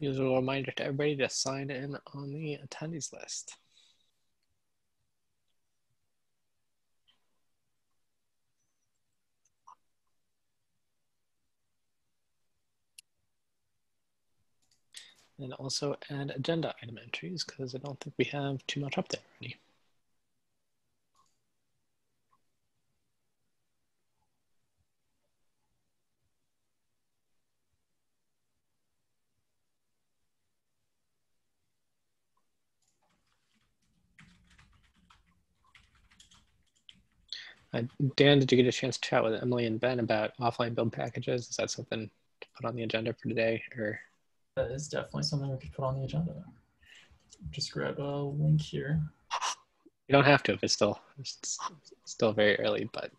Usual reminder to everybody to sign in on the attendees list. And also add agenda item entries because I don't think we have too much up there already. Dan, did you get a chance to chat with Emily and Ben about offline build packages? Is that something to put on the agenda for today? Or that is definitely something we could put on the agenda. Just grab a link here. you don't have to if it's still very early, but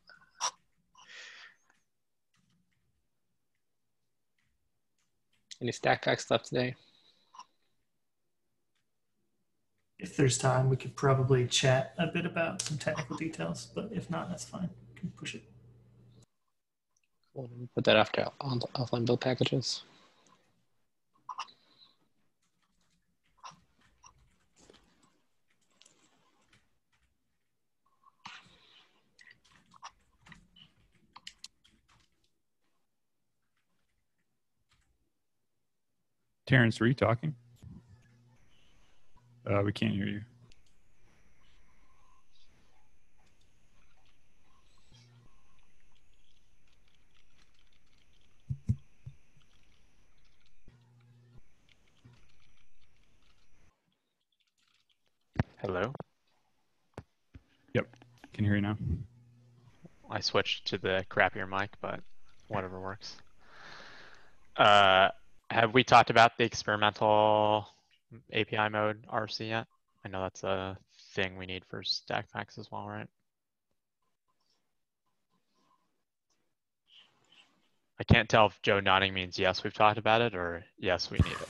any Stackpacks stuff today? If there's time, we could probably chat a bit about some technical details, but if not, that's fine. We can push it. We'll put that after offline build packages. Terrence, were you talking? We can't hear you. Hello? Yep, can hear you now. I switched to the crappier mic, but whatever works. Have we talked about the experimental API mode RC yet? I know that's a thing we need for Stackpacks as well, right? I can't tell if Joe nodding means yes, we've talked about it, or yes, we need it.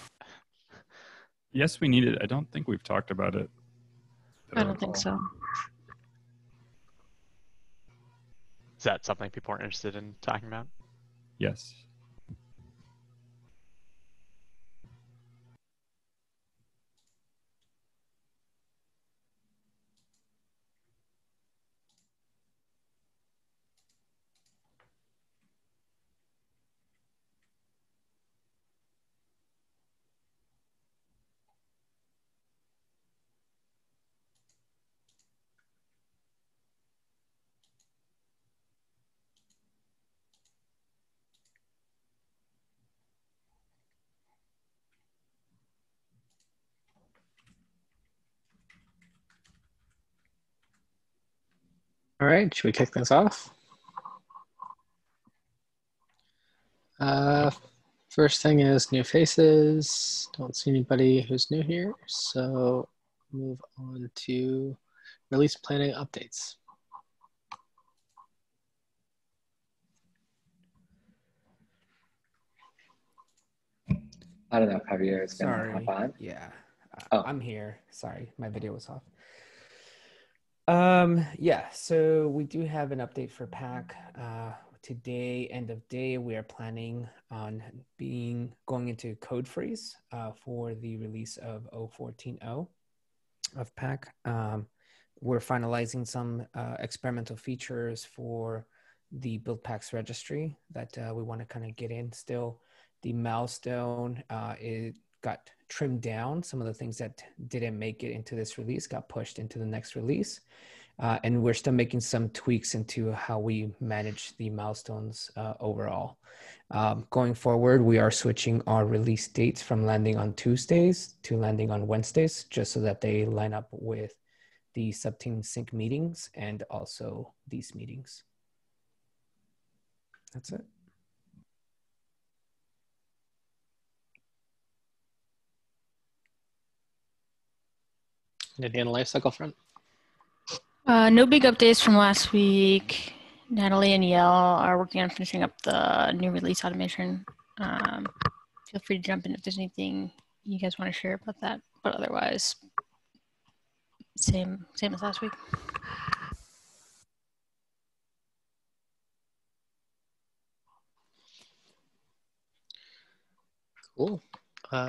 Yes, we need it. I don't think we've talked about it. I don't think so. Is that something people are interested in talking about? Yes. All right, should we kick things off? First thing is new faces. Don't see anybody who's new here, so move on to release planning updates. I don't know if Javier is going to hop on. Yeah, Oh. I'm here. Sorry, my video was off. Yeah, so we do have an update for PAC. Today, end of day, we are planning on going into code freeze for the release of 0.14.0 of PAC. We're finalizing some experimental features for the Buildpacks registry that we want to kind of get in still. The milestone, it got trimmed down. Some of the things that didn't make it into this release got pushed into the next release. And we're still making some tweaks into how we manage the milestones overall. Going forward, we are switching our release dates from landing on Tuesdays to landing on Wednesdays, just so that they line up with the subteam sync meetings and also these meetings. That's it. Anything on the lifecycle front? No big updates from last week. Natalie and Yael are working on finishing up the new release automation. Feel free to jump in if there's anything you guys want to share about that. But otherwise, same as last week. Cool.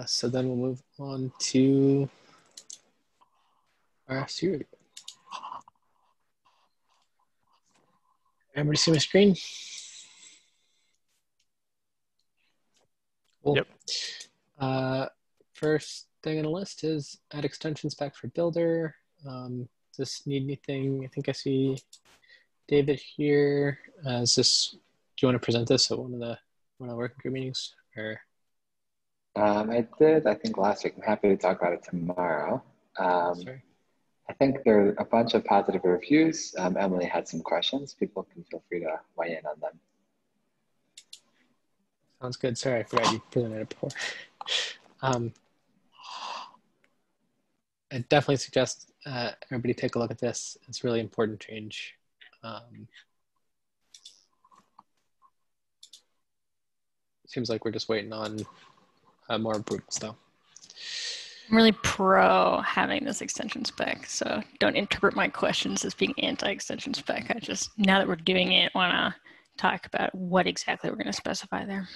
So then we'll move on to our RFC review. Everybody see my screen? Cool. Yep. First thing on the list is add extension spec for Builder. Does this need anything? I think I see David here. Do you want to present this at one of the working group meetings? Or I did, I think last week. I'm happy to talk about it tomorrow. sorry. I think there are a bunch of positive reviews. Emily had some questions. People can feel free to weigh in on them. Sounds good. Sorry, I forgot you presented it before. I definitely suggest everybody take a look at this. It's a really important change. Seems like we're just waiting on more improvements though. I'm really pro having this extension spec, so don't interpret my questions as being anti-extension spec. I just, now that we're doing it, want to talk about what exactly we're going to specify there.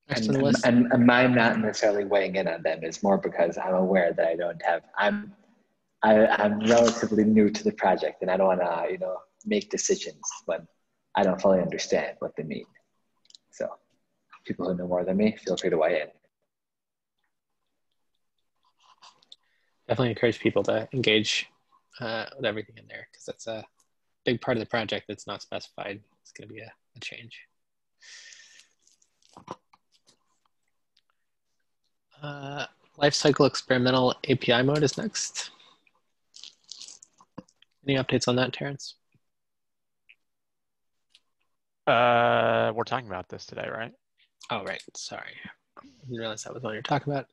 And mine not necessarily weighing in on them is more because I'm aware that I don't have, I'm relatively new to the project and I don't want to, make decisions when I don't fully understand what they mean. So people who know more than me, feel free to weigh in. Definitely encourage people to engage with everything in there because that's a big part of the project that's not specified. It's going to be a change. Lifecycle experimental API mode is next. Any updates on that, Terrence? We're talking about this today, right? Oh, right. Sorry. I didn't realize that was what you're talking about.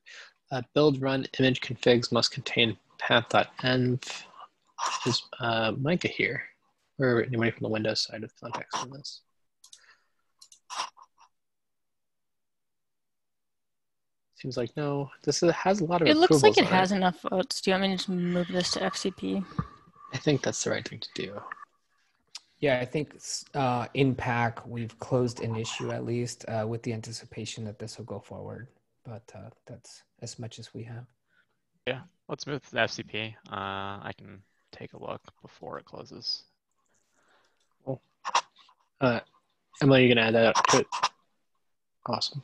Build run image configs must contain path.env. Is Micah here? Or anybody from the Windows side of context on this? Seems like no. This has a lot of It looks like it on has enough votes. Do you want me to just move this to FCP? I think that's the right thing to do. Yeah, I think in PAC, we've closed an issue at least with the anticipation that this will go forward. But that's as much as we have. Yeah, let's move to the FCP. I can take a look before it closes. Cool. Emily, you gonna add that to it? Awesome.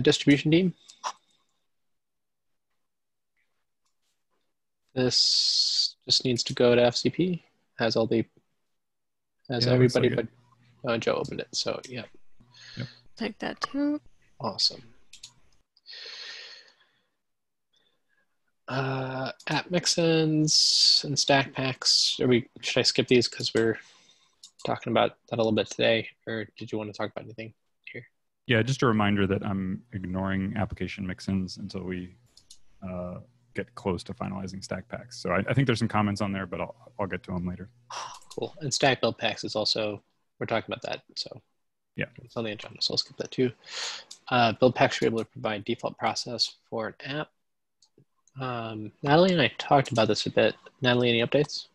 Distribution team. This just needs to go to FCP. Has everybody but Joe opened it. So yeah. Yep. Take that too. Awesome. App mixins and Stackpacks. Should I skip these because we're talking about that a little bit today, or did you want to talk about anything here? Yeah, just a reminder that I'm ignoring application mixins until we get close to finalizing Stackpacks. So I think there's some comments on there, but I'll get to them later. Cool. And Stack Buildpacks is also, we're talking about that. So yeah, it's on the agenda, so I'll skip that too. Buildpacks should be able to provide default process for an app. Natalie and I talked about this a bit. Natalie, any updates?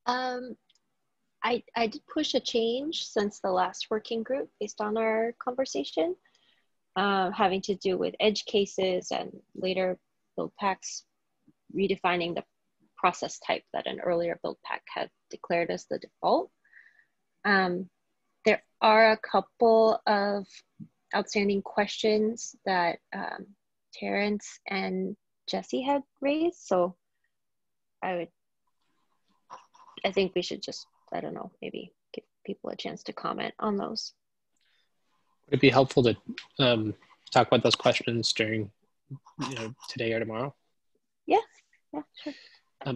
I did push a change since the last working group based on our conversation, having to do with edge cases and later Buildpacks redefining the process type that an earlier Buildpack had declared as the default. There are a couple of outstanding questions that Terrence and Jesse had raised, so I think we should just, I don't know, maybe give people a chance to comment on those. Would it be helpful to talk about those questions during today or tomorrow? Yeah, sure.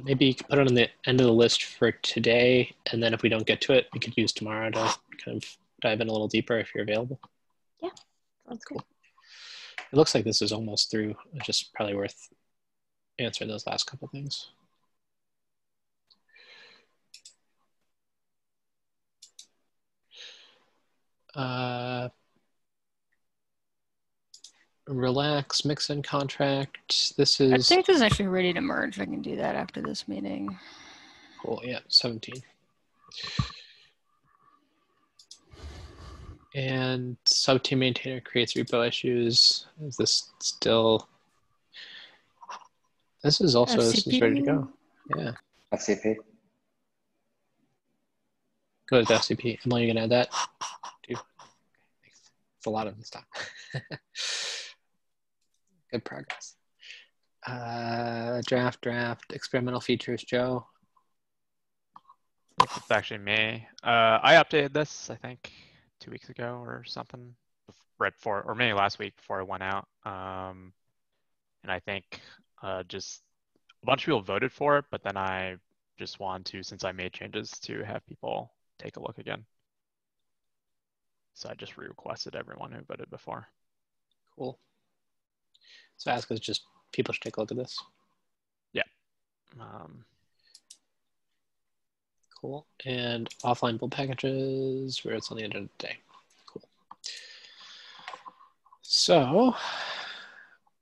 Maybe you could put it on the end of the list for today, and then if we don't get to it, we could use tomorrow to kind of dive in a little deeper if you're available. Yeah, sounds cool. It looks like this is almost through. It's just probably worth answering those last couple things. Relax mix-in contract. This is. I think this is actually ready to merge. I can do that after this meeting. Cool. Yeah, 17. And subteam maintainer creates repo issues. Is this still? This is also this is ready to go. Yeah. FCP. Go with FCP. Emily, you can add that. Too. It's a lot of stuff. Good progress. Draft, experimental features, Joe. It's actually me. I updated this, I think, 2 weeks ago or something, right before, or maybe last week before it went out. And I think just a bunch of people voted for it, but then I just wanted to, since I made changes, to have people take a look again. So I just re-requested everyone who voted before. Cool. So ask us just people should take a look at this. Yeah. Cool. And offline build packages, where it's on the end of the day. Cool. So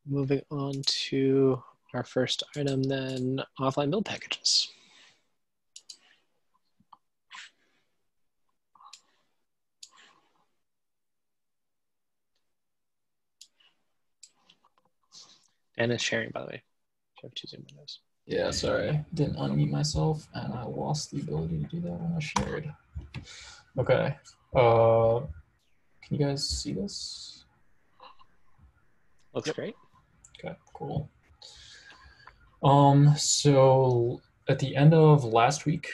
moving on to our first item then, offline build packages. Dan is sharing, by the way. You have two Zoom windows. Yeah, sorry, didn't unmute myself, and I lost the ability to do that when I shared. Okay, can you guys see this? Looks great. Okay, cool. So at the end of last week,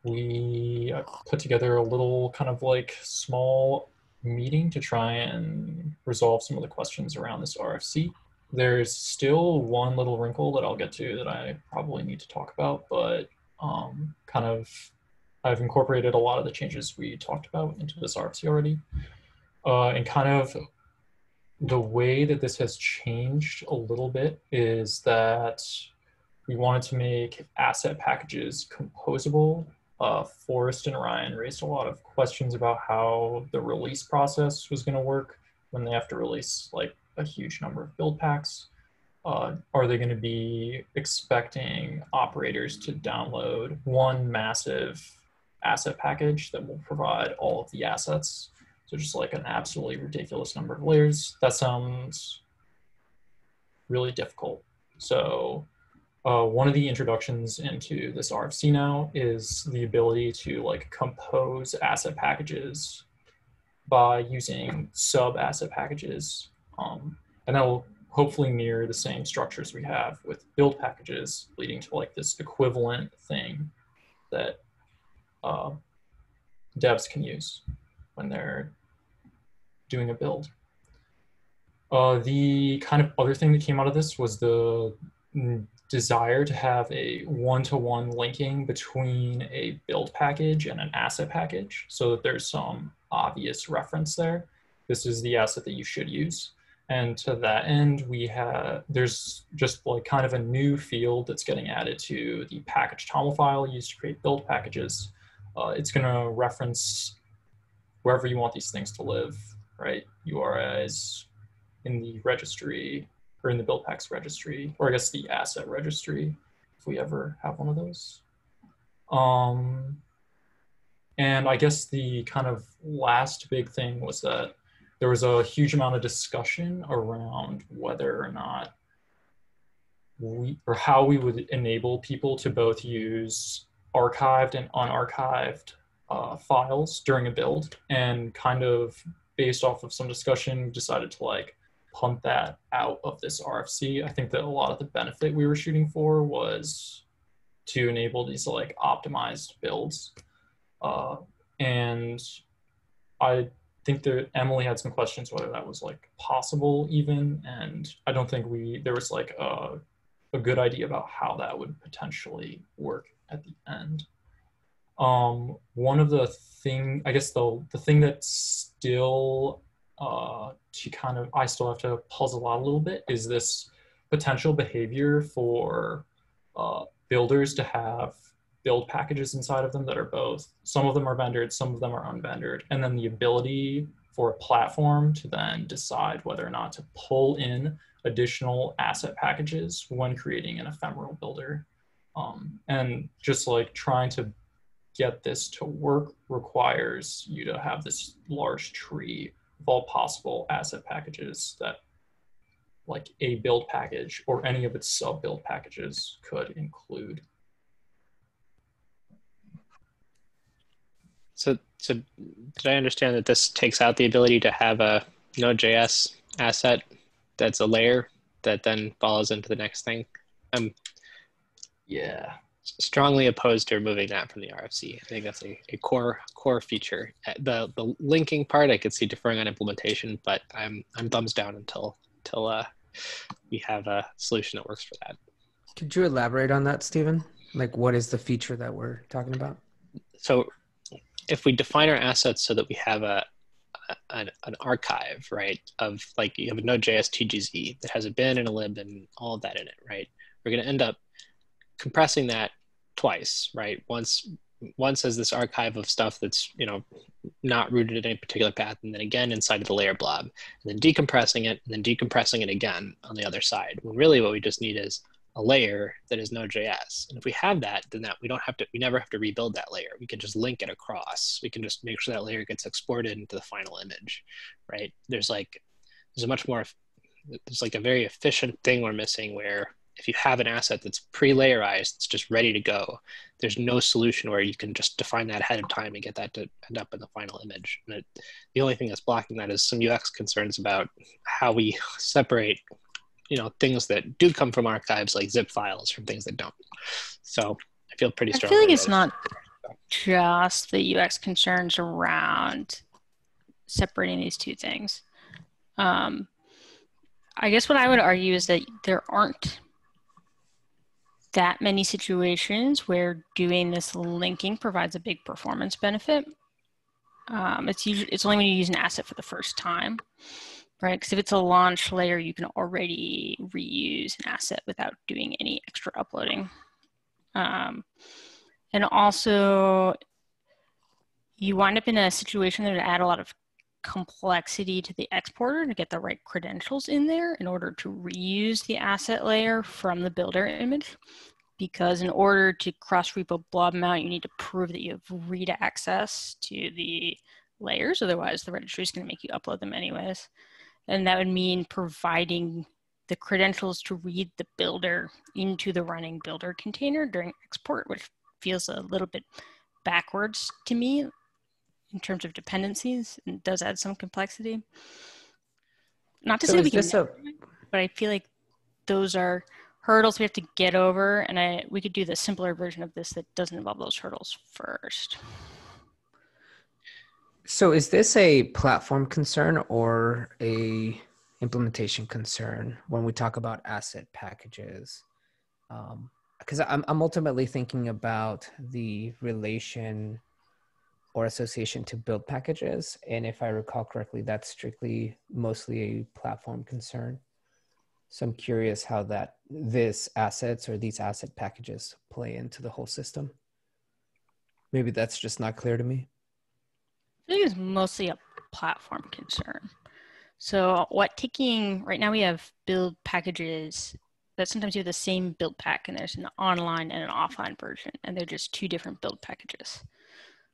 we put together a little kind of like small meeting to try and resolve some of the questions around this RFC. There's still one little wrinkle that I'll get to that I probably need to talk about, but kind of I've incorporated a lot of the changes we talked about into this RFC already. And kind of the way that this has changed a little bit is that we wanted to make asset packages composable. Forrest and Ryan raised a lot of questions about how the release process was going to work when they have to release like a huge number of build packs. Are they going to be expecting operators to download one massive asset package that will provide all of the assets? So just like an absolutely ridiculous number of layers. That sounds really difficult. So one of the introductions into this RFC now is the ability to like compose asset packages by using sub asset packages. And that will hopefully mirror the same structures we have with build packages, leading to like this equivalent thing that devs can use when they're doing a build. The kind of other thing that came out of this was the desire to have a one-to-one linking between a build package and an asset package so that there's some obvious reference there. This is the asset that you should use. And to that end, there's just like kind of a new field that's getting added to the package toml file used to create build packages. It's gonna reference wherever you want these things to live, right? URIs in the registry, or in the Buildpacks registry, or I guess the asset registry, if we ever have one of those. And I guess the kind of last big thing was that there was a huge amount of discussion around whether or not how we would enable people to both use archived and unarchived files during a build. And kind of based off of some discussion, we decided to like punt that out of this RFC. I think that a lot of the benefit we were shooting for was to enable these like optimized builds. And I think that Emily had some questions whether that was like possible even, and I don't think there was like a good idea about how that would potentially work at the end. One of the thing, I guess the thing that still I still have to puzzle out a little bit is this potential behavior for builders to have build packages inside of them that are both, some of them are vendored, some of them are unvendored, and then the ability for a platform to then decide whether or not to pull in additional asset packages when creating an ephemeral builder. And just like trying to get this to work requires you to have this large tree of all possible asset packages that like a build package or any of its sub build packages could include. So did I understand that this takes out the ability to have a Node.js asset that's a layer that then follows into the next thing? I'm strongly opposed to removing that from the RFC. I think that's a core feature. The linking part, I could see deferring on implementation, but I'm thumbs down until we have a solution that works for that. Could you elaborate on that, Stephen? Like, what is the feature that we're talking about? So if we define our assets so that we have an archive, right, of like you have a Node.js TGZ that has a bin and a lib and all of that in it, right? We're going to end up compressing that twice, right? Once as this archive of stuff that's, you know, not rooted in any particular path, and then again inside of the layer blob, and then decompressing it, and then decompressing it again on the other side. When really what we just need is a layer that is Node.js. And if we have that, then we never have to rebuild that layer. We can just link it across. We can just make sure that layer gets exported into the final image, right? There's like a very efficient thing we're missing where if you have an asset that's pre-layerized, it's just ready to go, there's no solution where you can just define that ahead of time and get that to end up in the final image. And the only thing that's blocking that is some UX concerns about how we separate, you know, things that do come from archives like zip files from things that don't. So I feel pretty strongly. I feel like it's not just the UX concerns around separating these two things. I guess what I would argue is that there aren't that many situations where doing this linking provides a big performance benefit. It's only when you use an asset for the first time. Right, because if it's a launch layer, you can already reuse an asset without doing any extra uploading. And also, you wind up in a situation that would add a lot of complexity to the exporter to get the right credentials in there in order to reuse the asset layer from the builder image. Because in order to cross-repo blob mount, you need to prove that you have read access to the layers. Otherwise, the registry is going to make you upload them anyways. And that would mean providing the credentials to read the builder into the running builder container during export, which feels a little bit backwards to me in terms of dependencies and does add some complexity. Not to say we can, but I feel like those are hurdles we have to get over, and we could do the simpler version of this that doesn't involve those hurdles first. So is this a platform concern or a implementation concern when we talk about asset packages? Because I'm ultimately thinking about the relation or association to build packages. And if I recall correctly, that's mostly a platform concern. So I'm curious how these asset packages play into the whole system. Maybe that's just not clear to me. I think it's mostly a platform concern. So right now we have build packages that sometimes you have the same build pack and there's an online and an offline version, and they're just two different build packages.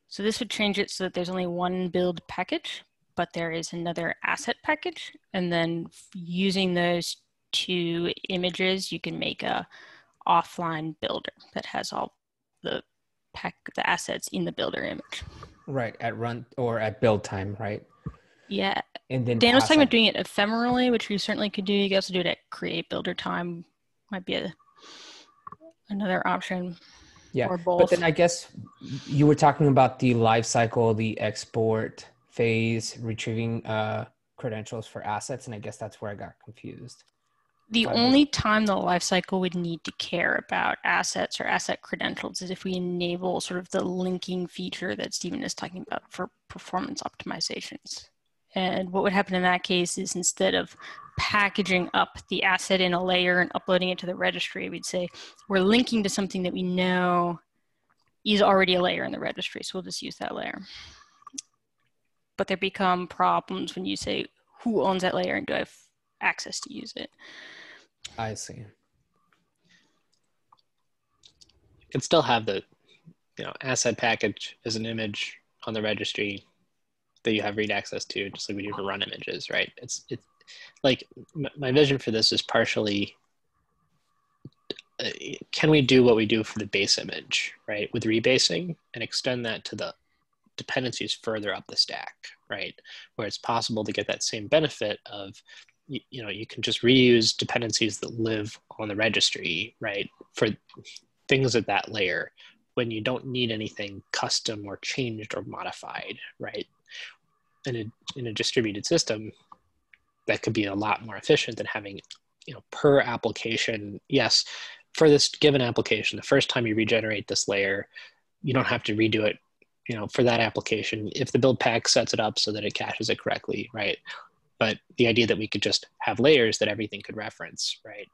So this would change it so that there's only one build package, but there is another asset package. And then using those two images, you can make a offline builder that has all the assets in the builder image. Right, at run or at build time, right? Yeah. And then Dan was talking about doing it ephemerally, which you certainly could do. You can also do it at create builder time. Might be another option. Yeah, or both. But then I guess you were talking about the life cycle, the export phase, retrieving credentials for assets, and I guess that's where I got confused. The only time the lifecycle would need to care about assets or asset credentials is if we enable sort of the linking feature that Stephen is talking about for performance optimizations. And what would happen in that case is instead of packaging up the asset in a layer and uploading it to the registry, we'd say we're linking to something that we know is already a layer in the registry, so we'll just use that layer. But there become problems when you say, who owns that layer and do I have access to use it? I see. You can still have the asset package is an image on the registry that you have read access to, just like we do for run images, right? It's like my vision for this is partially, can we do what we do for the base image, right, with rebasing and extend that to the dependencies further up the stack, right, where it's possible to get that same benefit of, you can just reuse dependencies that live on the registry, right, for things at that layer when you don't need anything custom or changed or modified, right? In a distributed system, that could be a lot more efficient than having, per application. Yes, for this given application, the first time you regenerate this layer, you don't have to redo it, for that application if the build pack sets it up so that it caches it correctly, right? But the idea that we could just have layers that everything could reference, right,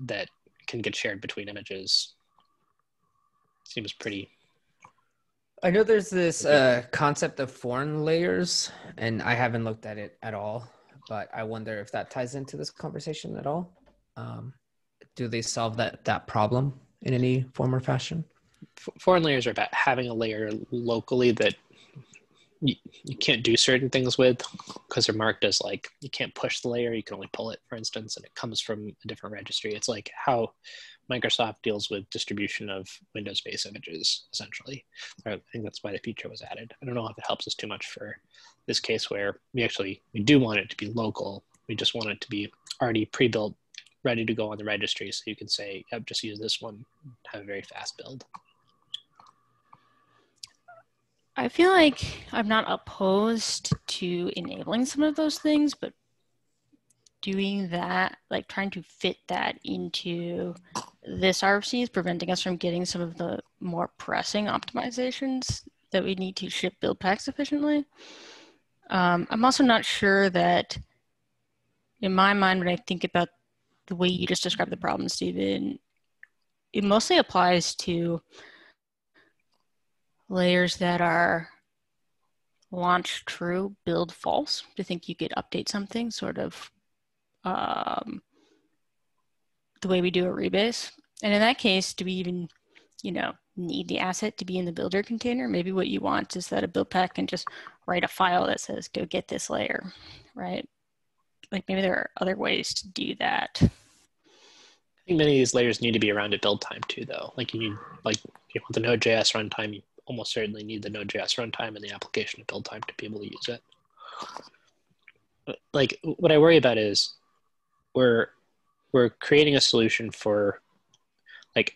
that can get shared between images seems pretty. I know there's this concept of foreign layers, and I haven't looked at it at all, but I wonder if that ties into this conversation at all. Do they solve that problem in any form or fashion? Foreign layers are about having a layer locally that you can't do certain things with because they're marked as like, you can't push the layer, you can only pull it, for instance, and it comes from a different registry. It's like how Microsoft deals with distribution of Windows-based images, essentially. I think that's why the feature was added. I don't know if it helps us too much for this case where we do want it to be local. We just want it to be already pre-built, ready to go on the registry, so you can say, yep, just use this one, have a very fast build. I feel like I'm not opposed to enabling some of those things, but doing that, like trying to fit that into this RFC is preventing us from getting some of the more pressing optimizations that we need to ship build packs efficiently. I'm also not sure that, in my mind, when I think about the way you just described the problem, Stephen, it mostly applies to layers that are launch true, build false, to think you could update something sort of the way we do a rebase. And in that case, do we even, need the asset to be in the builder container? Maybe what you want is that a build pack can just write a file that says, go get this layer, right? Like maybe there are other ways to do that. I think many of these layers need to be around at build time too, though. Like if you want the Node.js runtime, you almost certainly need the Node.js runtime and the application at build time to be able to use it. Like what I worry about is we're creating a solution for, like,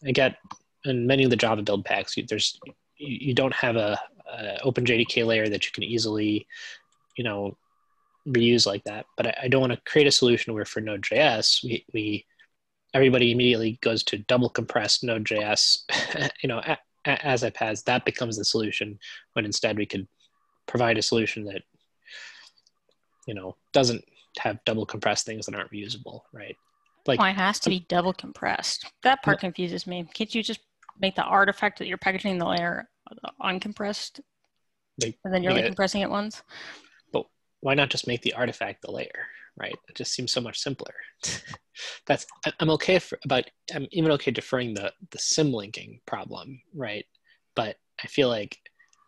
I get in many of the Java build packs, you don't have a OpenJDK layer that you can easily, reuse like that. But I don't want to create a solution where for Node.js, everybody immediately goes to double compressed Node.js, as iPads, that becomes the solution, when instead we could provide a solution that, doesn't have double compressed things that aren't reusable, right? Like, why it has to be double compressed? That part confuses me. Can't you just make the artifact that you're packaging the layer uncompressed, and then you're only compressing it once? But why not just make the artifact the layer, right? It just seems so much simpler. I'm even okay deferring the sim linking problem, right? But I feel like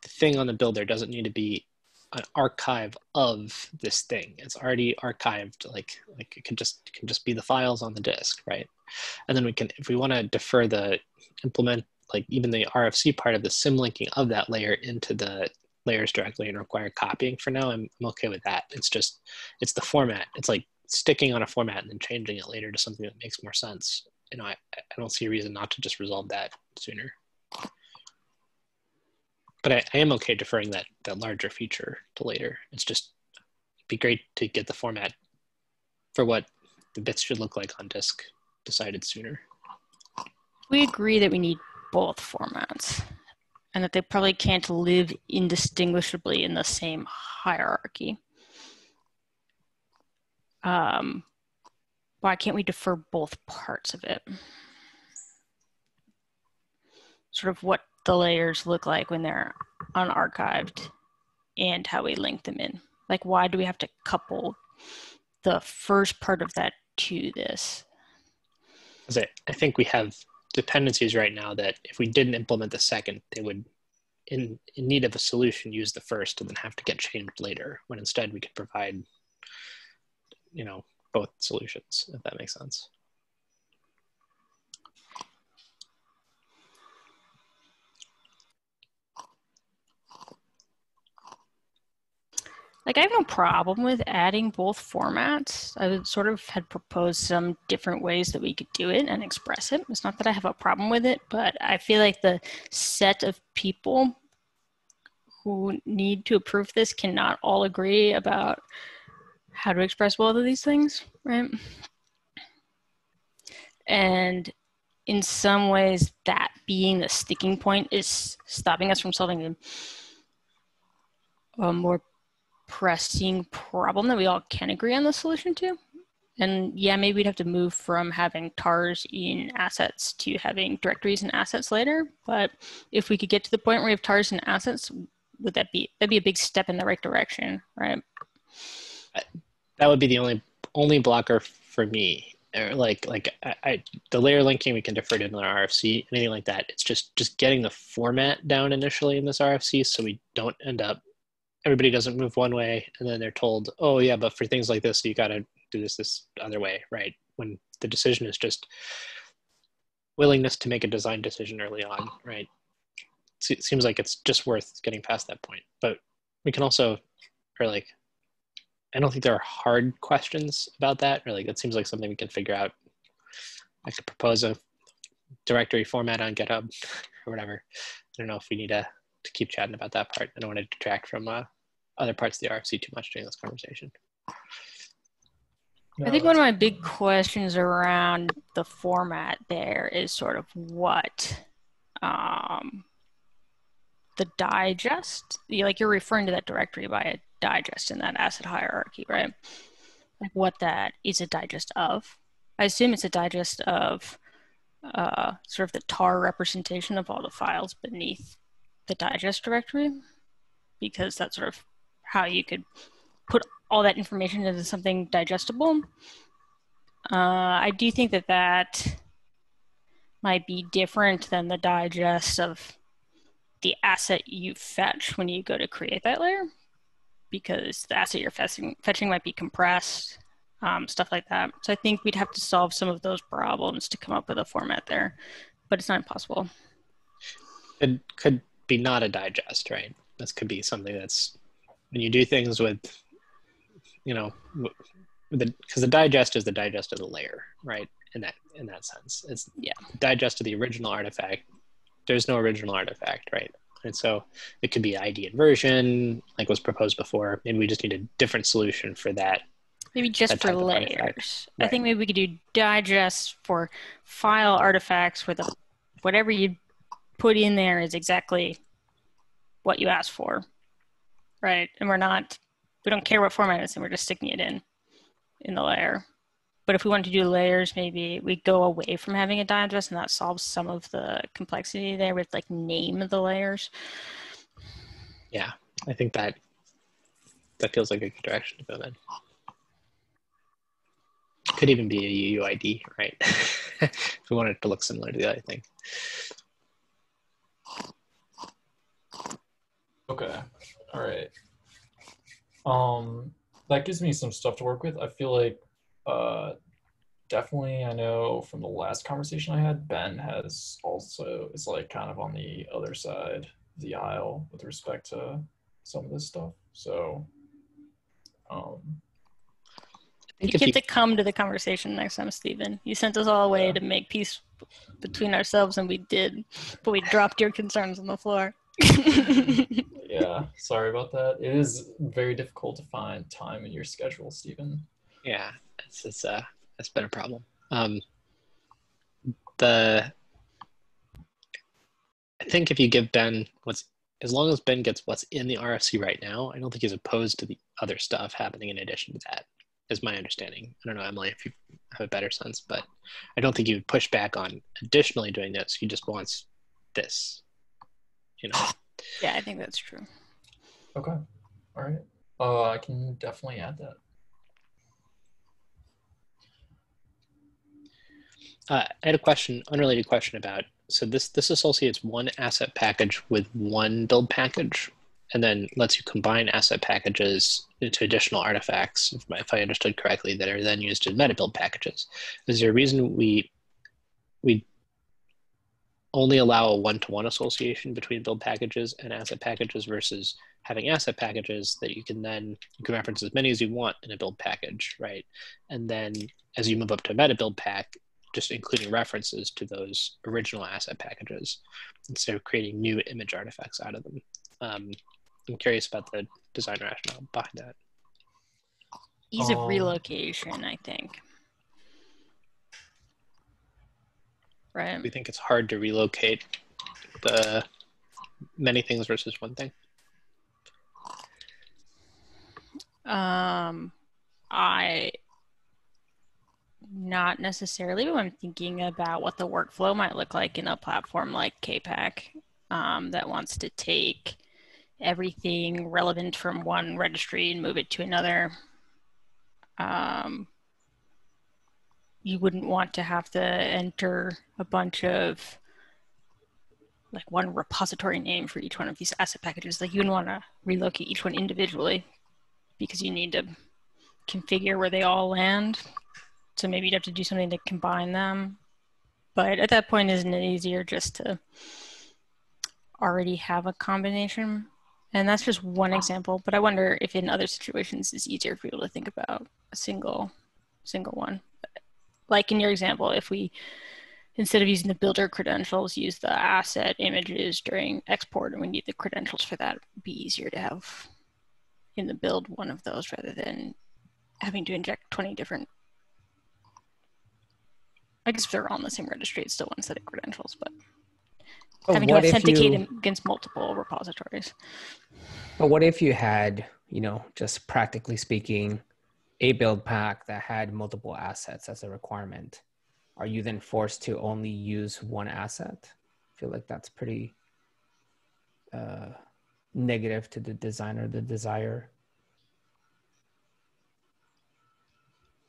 the thing on the builder doesn't need to be an archive of this thing. It's already archived. Like it can just be the files on the disk, right? And then we can, if we want to defer the implement, like even the RFC part of the sim linking of that layer into the layers directly and require copying, for now, I'm okay with that. It's the format. It's like sticking on a format and then changing it later to something that makes more sense. I don't see a reason not to just resolve that sooner. But I am okay deferring that larger feature to later. It'd be great to get the format for what the bits should look like on disk decided sooner. We agree that we need both formats and that they probably can't live indistinguishably in the same hierarchy. Why can't we defer both parts of it? Sort of what the layers look like when they're unarchived and how we link them in. Like, why do we have to couple the first part of that to this? I think we have dependencies right now that if we didn't implement the second, they would, in need of a solution, use the first and then have to get changed later, when instead we could provide, both solutions, if that makes sense. Like, I have no problem with adding both formats. I would sort of had proposed some different ways that we could do it and express it. It's not that I have a problem with it, but I feel like the set of people who need to approve this cannot all agree about how to express both of these things, right? And in some ways, that being the sticking point is stopping us from solving a more pressing problem that we all can agree on the solution to. And yeah, maybe we'd have to move from having tars in assets to having directories and assets later. But if we could get to the point where we have tars and assets, that'd be a big step in the right direction, right? That would be the only blocker for me. The layer linking, we can defer to another RFC, anything like that. It's just getting the format down initially in this RFC, so we don't end up, everybody doesn't move one way and then they're told, oh yeah, but for things like this, you got to do this other way, right? When the decision is just willingness to make a design decision early on, right? It seems like it's just worth getting past that point. But we can also, I don't think there are hard questions about that. That seems like something we can figure out. I could propose a directory format on GitHub or whatever. I don't know if we need to keep chatting about that part. I don't want to detract from other parts of the RFC too much during this conversation. I think one of my big questions around the format there is sort of what the digest, you're referring to that directory by a digest in that asset hierarchy, right? Like what that is a digest of. I assume it's a digest of sort of the tar representation of all the files beneath the digest directory, because that's sort of how you could put all that information into something digestible. I do think that might be different than the digest of the asset you fetch when you go to create that layer, because the asset you're fetching might be compressed, stuff like that. So I think we'd have to solve some of those problems to come up with a format there, but it's not impossible. It could be not a digest, right? This could be something that's, when you do things with, because the digest is the digest of the layer, right? In that sense, it's the digest of the original artifact. There's no original artifact, right? And so it could be ID inversion, like was proposed before, and we just need a different solution for that. Maybe just for layers. Right. I think maybe we could do digest for file artifacts where whatever you put in there is exactly what you asked for, right? And we don't care what format it's in, we're just sticking it in the layer. But if we want to do layers, maybe we go away from having a digest, and that solves some of the complexity there with name of the layers. Yeah, I think that feels like a good direction to go in. Could even be a UUID, right? If we wanted it to look similar to the other thing. Okay, all right. That gives me some stuff to work with. I feel like definitely, I know from the last conversation I had, Ben is kind of on the other side of the aisle with respect to some of this stuff. So you get to come to the conversation next time, Stephen. You sent us all away to make peace between ourselves, and we did, but we dropped your concerns on the floor. Yeah, sorry about that. It is very difficult to find time in your schedule, Stephen. Yeah, that's been a problem. I think if you give Ben as long as Ben gets what's in the RFC right now, I don't think he's opposed to the other stuff happening in addition to that, is my understanding. I don't know, Emily, if you have a better sense, but I don't think he would push back on additionally doing this. He just wants this, Yeah, I think that's true. Okay, all right. I can definitely add that. I had a question, unrelated question about, so this associates one asset package with one build package, and then lets you combine asset packages into additional artifacts, if I understood correctly, that are then used in meta build packages. Is there a reason we only allow a one-to-one association between build packages and asset packages versus having asset packages that you can reference as many as you want in a build package, right? And then as you move up to a meta build pack, just including references to those original asset packages instead of creating new image artifacts out of them. I'm curious about the design rationale behind that. Ease of relocation, I think. Right. We think it's hard to relocate the many things versus one thing. Not necessarily, but I'm thinking about what the workflow might look like in a platform like KPack that wants to take everything relevant from one registry and move it to another. You wouldn't want to have to enter a bunch of like one repository name for each one of these asset packages. Like you wouldn't want to relocate each one individually because you need to configure where they all land. So maybe you'd have to do something to combine them. But at that point, isn't it easier just to already have a combination? And that's just one example, but I wonder if in other situations it's easier for people to think about a single one. Like in your example, if we, instead of using the builder credentials, use the asset images during export, and we need the credentials for that, it'd be easier to have in the build one of those rather than having to inject 20 different. I guess if they're all on the same registry, it's still one set of credentials, but having to authenticate against multiple repositories. But what if you had, just practically speaking, a build pack that had multiple assets as a requirement? Are you then forced to only use one asset? I feel like that's pretty negative to the designer, the desire.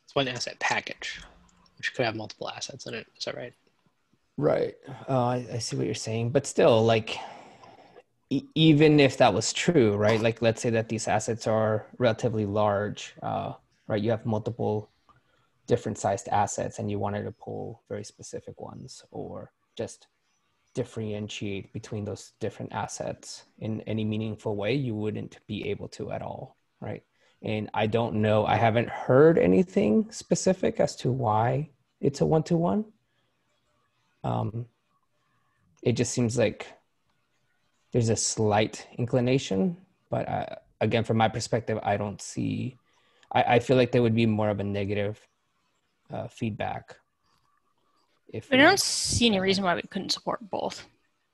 It's one asset package, which could have multiple assets in it. Is that right? Right. I see what you're saying, but still, like, even if that was true, right? Like, let's say that these assets are relatively large, right? You have multiple different sized assets and you wanted to pull very specific ones or just differentiate between those different assets in any meaningful way, you wouldn't be able to at all, right? And I don't know, I haven't heard anything specific as to why it's a one-to-one. It just seems like there's a slight inclination, but again, from my perspective, I don't see, I feel like there would be more of a negative feedback. I don't see any reason why we couldn't support both.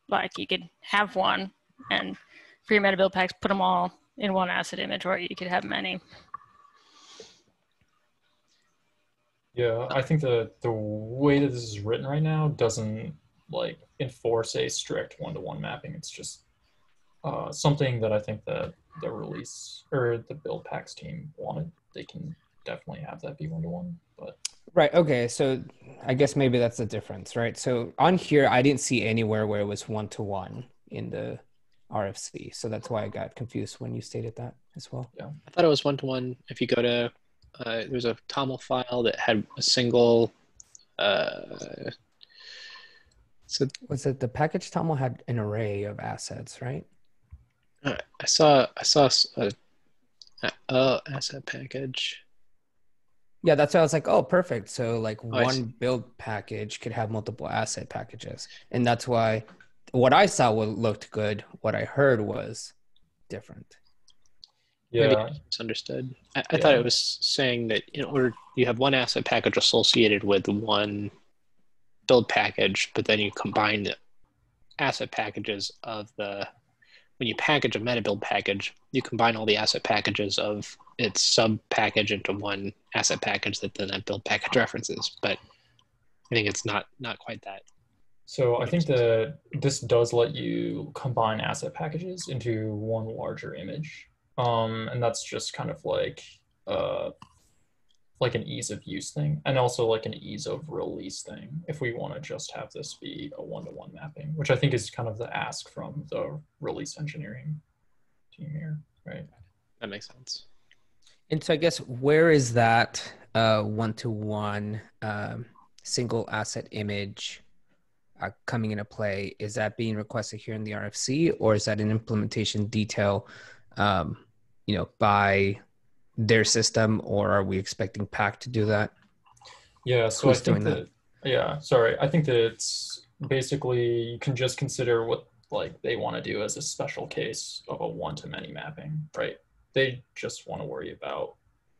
Like you could have one and for your meta build packs, put them all in one asset image, or you could have many. Yeah, I think the way that this is written right now doesn't like enforce a strict one-to-one mapping. It's just something that I think that the release or the Buildpacks team wanted. They can definitely have that be one-to-one, but right. Okay, so I guess maybe that's the difference, right? So on here, I didn't see anywhere where it was one-to-one in the RFC, so that's why I got confused when you stated that as well. yeah, I thought it was one-to-one. If you go to, there's a TOML file that had a single. So was it the package TOML had an array of assets, right? I saw a asset package. Yeah, that's why I was like, oh, perfect. So like one build package could have multiple asset packages. And that's why what I saw looked good. What I heard was different. yeah. Maybe I misunderstood. I thought it was saying that in order you have one asset package associated with one build package, but then you combine the asset packages of when you package a meta build package, you combine all the asset packages of its sub package into one asset package that then that build package references. But I think it's not quite that. So I think that this does let you combine asset packages into one larger image. And that's just kind of like like an ease of use thing, and also like an ease of release thing if we want to just have this be a one-to-one mapping, which I think is kind of the ask from the release engineering team here, right? That makes sense. And so I guess where is that one-to-one single asset image coming into play? Is that being requested here in the RFC, or is that an implementation detail, by their system, or are we expecting PAC to do that? Yeah, so Who's I think doing that, I think that it's basically, you can just consider what like they want to do as a special case of a one-to-many mapping, right? They just want to worry about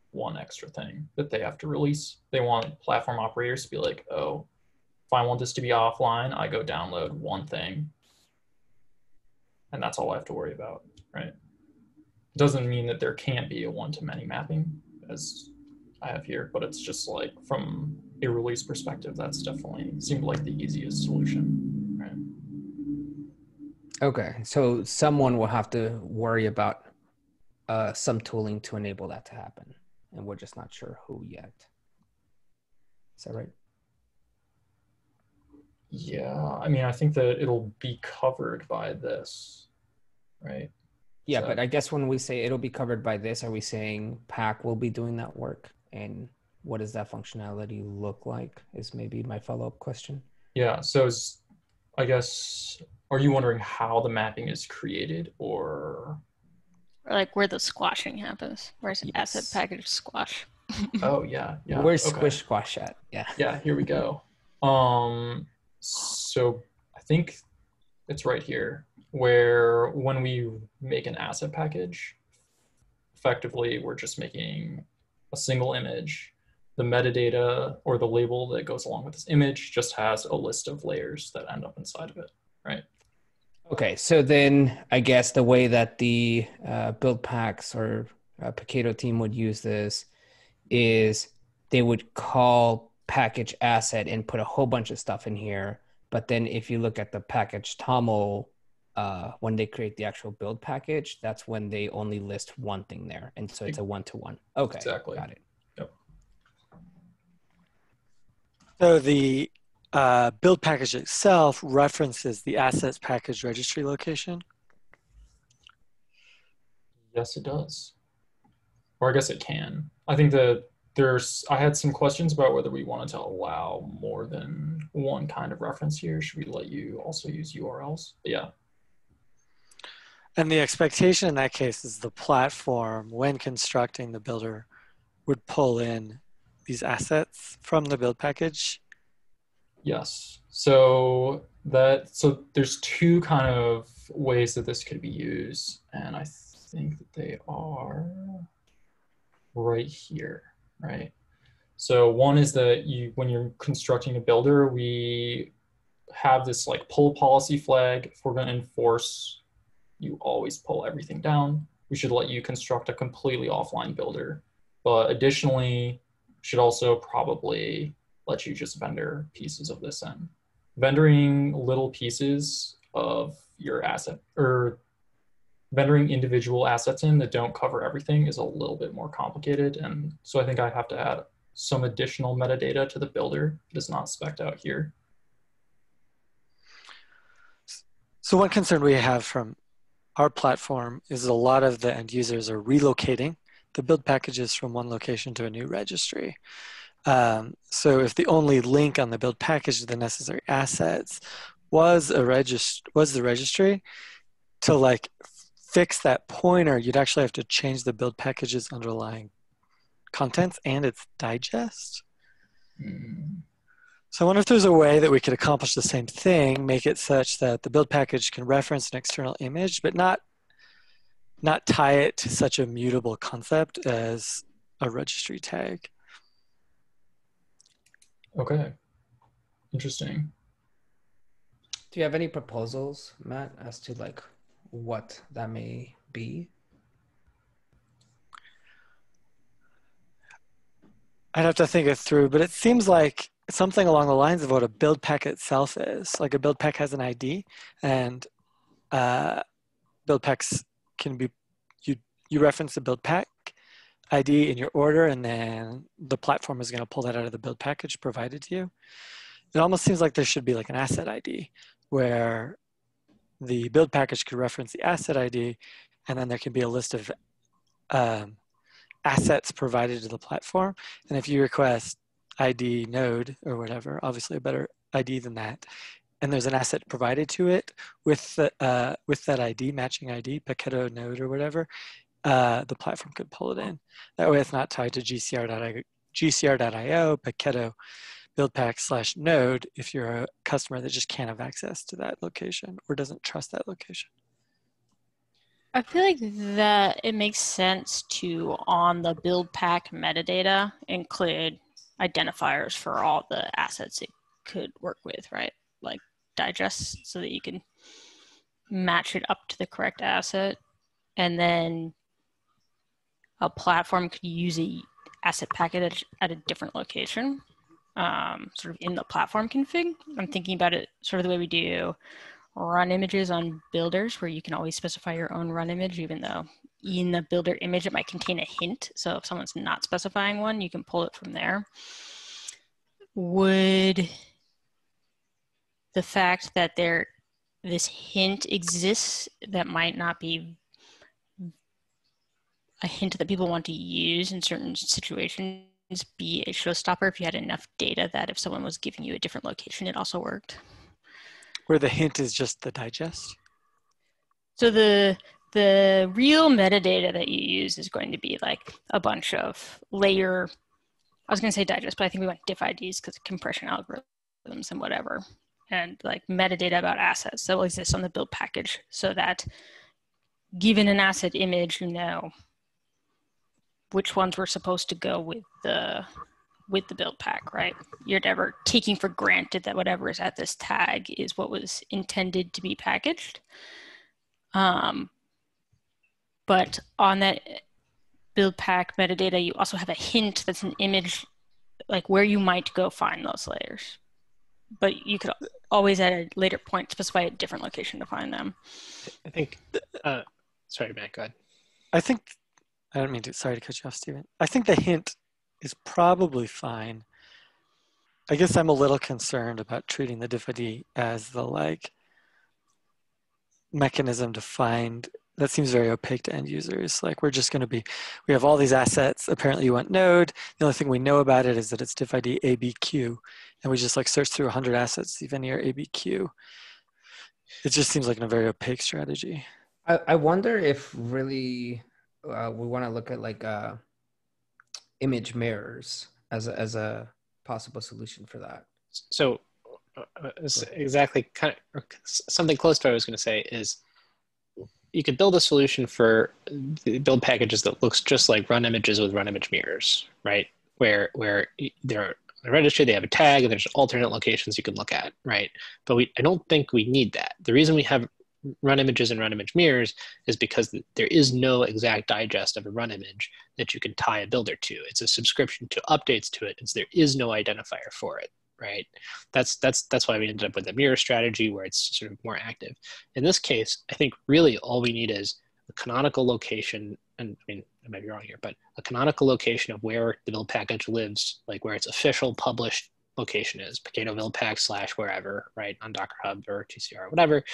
one extra thing that they have to release. They want platform operators to be like, oh, if I want this to be offline, I go download one thing, and that's all I have to worry about, right? Doesn't mean that there can't be a one-to-many mapping, as I have here, but it's just like from a release perspective, that's definitely seemed like the easiest solution, right? Okay, so someone will have to worry about some tooling to enable that to happen, and we're just not sure who yet. Is that right? Yeah, I mean, I think that it'll be covered by this, right? Yeah, So- but I guess when we say it'll be covered by this, are we saying PAC will be doing that work? And what does that functionality look like is maybe my follow-up question. Yeah, so I guess, are you wondering how the mapping is created, or? Or like where the squashing happens. Where's Yes. asset package squash? Oh, yeah. Where's okay. Squish Squash at? Yeah. Yeah, here we go. So I think it's right here, where when we make an asset package, effectively we're just making a single image. The metadata or the label that goes along with this image just has a list of layers that end up inside of it, right? Okay, so then I guess the way that the Buildpacks or Pacato team would use this is they would call package asset and put a whole bunch of stuff in here. But then if you look at the package TOML, when they create the actual build package, that's when they only list one thing there. And so it's a one-to-one. Okay, Exactly. got it. Yep. So the build package itself references the assets package registry location. Yes, it does. Or I guess it can. I think that I had some questions about whether we wanted to allow more than one kind of reference here. Should we let you also use URLs? But yeah. And the expectation in that case is the platform, when constructing the builder, would pull in these assets from the build package. Yes. So there's two kind of ways that this could be used, and I think that they are right here, right? So one is that when you're constructing a builder, we have this like pull policy flag. If we're going to enforce, you always pull everything down, we should let you construct a completely offline builder. But additionally, should also probably let you just vendor pieces of this in. Vendoring little pieces of your asset, or vendoring individual assets in that don't cover everything, is a little bit more complicated. And so I think I have to add some additional metadata to the builder that is not spec'd out here. So one concern we have from our platform is a lot of the end users are relocating the build packages from one location to a new registry. So if the only link on the build package to the necessary assets was the registry, to like fix that pointer, you'd actually have to change the build package's underlying contents and its digest. So I wonder if there's a way that we could accomplish the same thing, make it such that the build package can reference an external image, but not tie it to such a mutable concept as a registry tag. Okay, interesting. Do you have any proposals, Matt, as to like what that may be? I'd have to think it through, but it seems like something along the lines of what a build pack itself is. Like a build pack has an ID, and build packs can be, you reference the build pack, ID in your order, and then the platform is going to pull that out of the build package provided to you. It almost seems like there should be like an asset ID where the build package could reference the asset ID, and then there can be a list of assets provided to the platform. And if you request ID node or whatever, obviously a better ID than that, and there's an asset provided to it with that ID, matching ID, Paketo node or whatever, the platform could pull it in. That way it's not tied to GCR.io, Paketo, Buildpacks/node if you're a customer that just can't have access to that location or doesn't trust that location. I feel like that it makes sense to, on the build pack metadata, include identifiers for all the assets it could work with, right? Like digest, so that you can match it up to the correct asset. And then a platform could use a asset package at a different location, sort of in the platform config. I'm thinking about it sort of the way we do run images on builders, where you can always specify your own run image, even though in the builder image it might contain a hint. So if someone's not specifying one, you can pull it from there. Would the fact that this hint exists that might not be a hint that people want to use in certain situations be a showstopper if you had enough data that if someone was giving you a different location, it also worked? Where the hint is just the digest? So the real metadata that you use is going to be like a bunch of layer, I was going to say digest, but I think we want diff IDs because of compression algorithms and whatever, and like metadata about assets that will exist on the build package, so that given an asset image, you know which ones were supposed to go with the build pack, right? You're never taking for granted that whatever is at this tag is what was intended to be packaged. But on that build pack metadata, you also have a hint that's an image, like where you might go find those layers. But you could always at a later point specify a different location to find them. I think, sorry, Matt, go ahead. I don't mean to, sorry to cut you off, Stephen. I think the hint is probably fine. I guess I'm a little concerned about treating the diff ID as the like mechanism to find. That seems very opaque to end users. Like we're just going to be, we have all these assets. Apparently you want node. The only thing we know about it is that it's diff ID ABQ. And we just like search through 100 assets, see if any are ABQ. It just seems like a very opaque strategy. I wonder if really we want to look at like image mirrors as a possible solution for that. So exactly, kind of something close to what I was going to say is you could build a solution for the build packages that looks just like run images with run image mirrors, right? Where they're the registry, they have a tag, and there's alternate locations you can look at, right? But I don't think we need that. The reason we have run images and run image mirrors is because there is no exact digest of a run image that you can tie a builder to. It's a subscription to updates to it, and so there is no identifier for it, right? That's why we ended up with a mirror strategy where it's sort of more active. In this case, I think really all we need is a canonical location, and I mean, I might be wrong here, but a canonical location of where the build package lives, like where its official published location is, Paketo Buildpacks / wherever, right, on Docker Hub or TCR or whatever,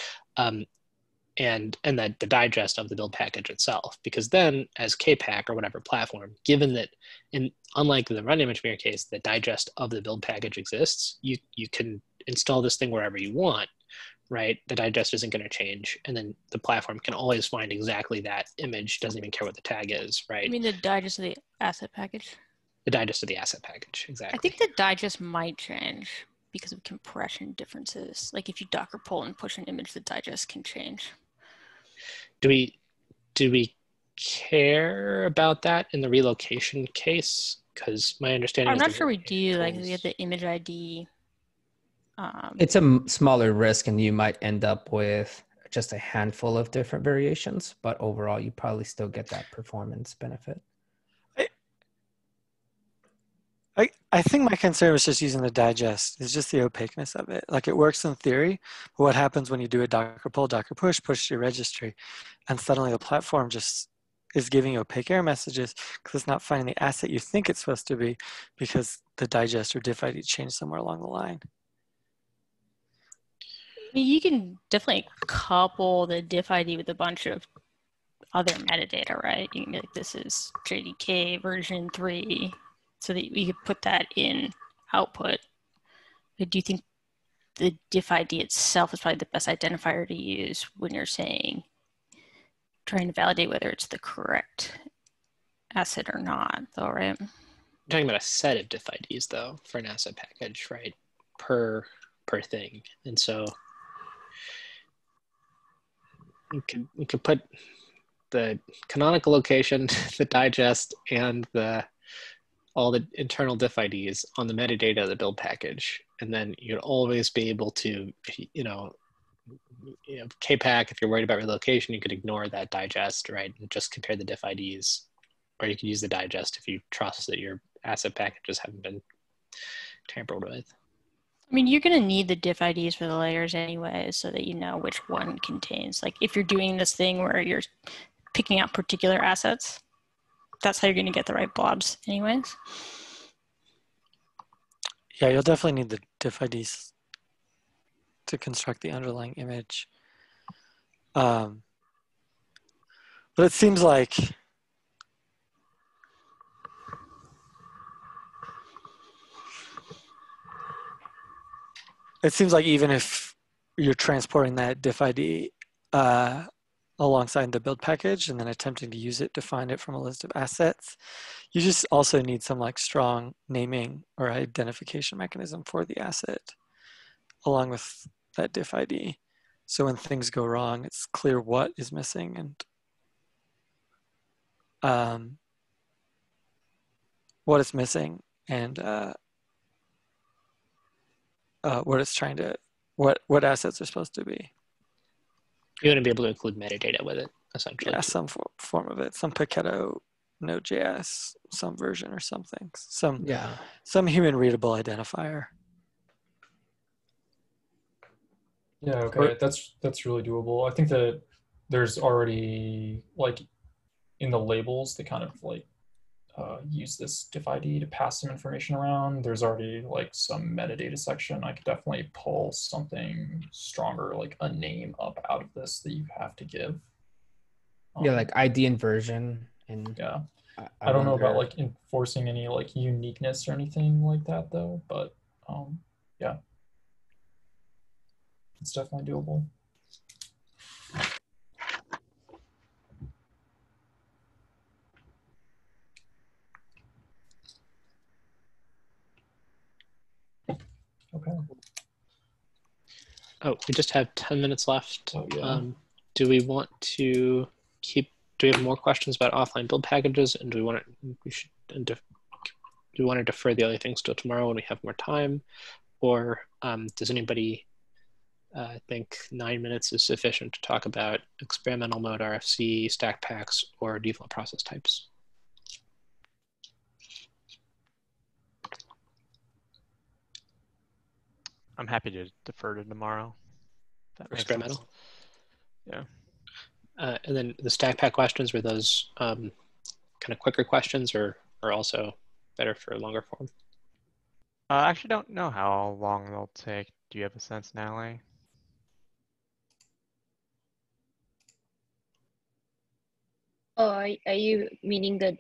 and that the digest of the build package itself. Because then as KPack or whatever platform, given that unlike the run image mirror case, the digest of the build package exists, you can install this thing wherever you want, right? The digest isn't going to change. And then the platform can always find exactly that image, doesn't even care what the tag is, right? You mean the digest of the asset package? The digest of the asset package, exactly. I think the digest might change because of compression differences. Like if you Docker pull and push an image, the digest can change. Do we care about that in the relocation case? Because my understanding is I'm not sure we do. Like we have the image ID. It's a smaller risk, and you might end up with just a handful of different variations, but overall, you probably still get that performance benefit. I think my concern was just using the digest. It's just the opaqueness of it. Like it works in theory, but what happens when you do a Docker pull, Docker push to your registry, and suddenly the platform just is giving you opaque error messages because it's not finding the asset you think it's supposed to be because the digest or diff ID changed somewhere along the line. I mean, you can definitely couple the diff ID with a bunch of other metadata, right? You can be like, this is JDK version 3, so that we could put that in output. But do you think the diff ID itself is probably the best identifier to use when you're saying, trying to validate whether it's the correct asset or not, though, right? I'm talking about a set of diff IDs though for an asset package, right? Per thing, and so you could put the canonical location, the digest, and all the internal diff IDs on the metadata of the build package, and then you'd always be able to, KPack, if you're worried about relocation, you could ignore that digest, right, and just compare the diff IDs, or you could use the digest if you trust that your asset packages haven't been tampered with. I mean, you're going to need the diff IDs for the layers anyway, so that you know which one contains. Like if you're doing this thing where you're picking out particular assets, that's how you're going to get the right blobs anyways. Yeah, you'll definitely need the diff IDs to construct the underlying image. But it seems like even if you're transporting that diff ID alongside the build package and then attempting to use it to find it from a list of assets, you just also need some like strong naming or identification mechanism for the asset along with that diff ID. So when things go wrong, it's clear what is missing and what it's missing and what it's trying to, what assets are supposed to be. You're going to be able to include metadata with it, essentially. Yeah, some form of it, some Paketo Node.js, some version or something, some human readable identifier. Yeah, okay, that's really doable. I think that there's already, like, in the labels, they kind of like use this diff ID to pass some information around. There's already like some metadata section. I could definitely pull something stronger, like a name up out of this that you have to give. Yeah, like ID and version. And yeah, I don't know about like enforcing any like uniqueness or anything like that though, but yeah, it's definitely doable. Okay. Oh, we just have 10 minutes left. Oh, yeah. Do we want to do we have more questions about offline build packages, and do we want to defer the other things till tomorrow when we have more time, or does anybody think 9 minutes is sufficient to talk about experimental mode RFC, Stackpacks, or default process types? I'm happy to defer to tomorrow. That makes Experimental. sense. Yeah. And then the Stackpack questions, were those kind of quicker questions, or also better for longer form? I actually don't know how long they'll take. Do you have a sense, Natalie? Oh, are you meaning the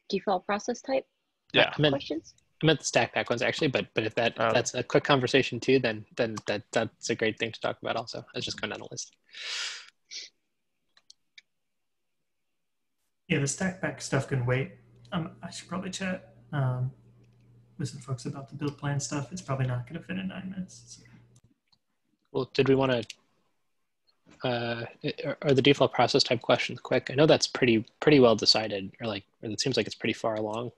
default process type Yeah. questions? I meant the Stackpack ones actually, but if that's a quick conversation too, then that's a great thing to talk about also. I was just going down the list. Yeah, the Stackpack stuff can wait. I should probably chat with some folks about the build plan stuff. It's probably not going to fit in 9 minutes. So. Well, did we want to? Are the default process type questions quick? I know that's pretty well decided, or it seems like it's pretty far along.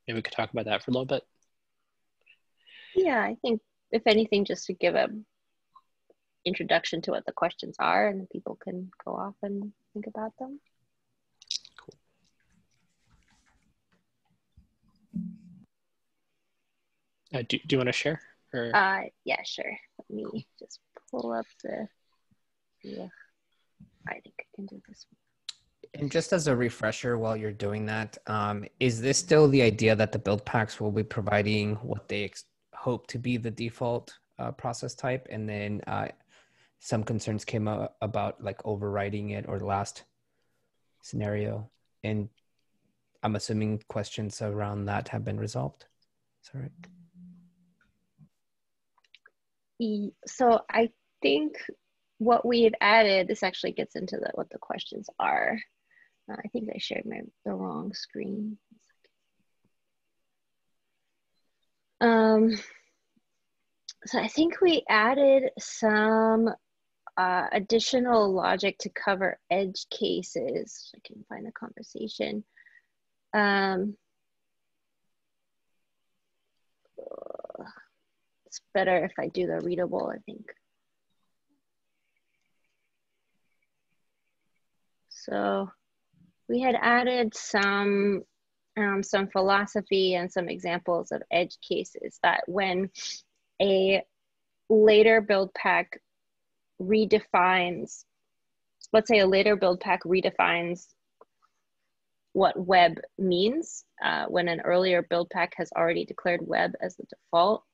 Maybe we could talk about that for a little bit. Yeah, I think if anything, just to give a introduction to what the questions are, and people can go off and think about them. Cool. Do you want to share? Or? Yeah, sure. Let me just pull up the. Yeah, I think I can do this And just as a refresher while you're doing that, is this still the idea that the build packs will be providing what they hope to be the default process type? And then some concerns came up about like overriding it or the last scenario. And I'm assuming questions around that have been resolved. Is that right? So I think what we've added, this actually gets into what the questions are. I think I shared the wrong screen. So I think we added some additional logic to cover edge cases. I can find the conversation. It's better if I do the readable, I think. So we had added some philosophy and some examples of edge cases that when a later build pack redefines, let's say a later build pack redefines what web means when an earlier build pack has already declared web as the default.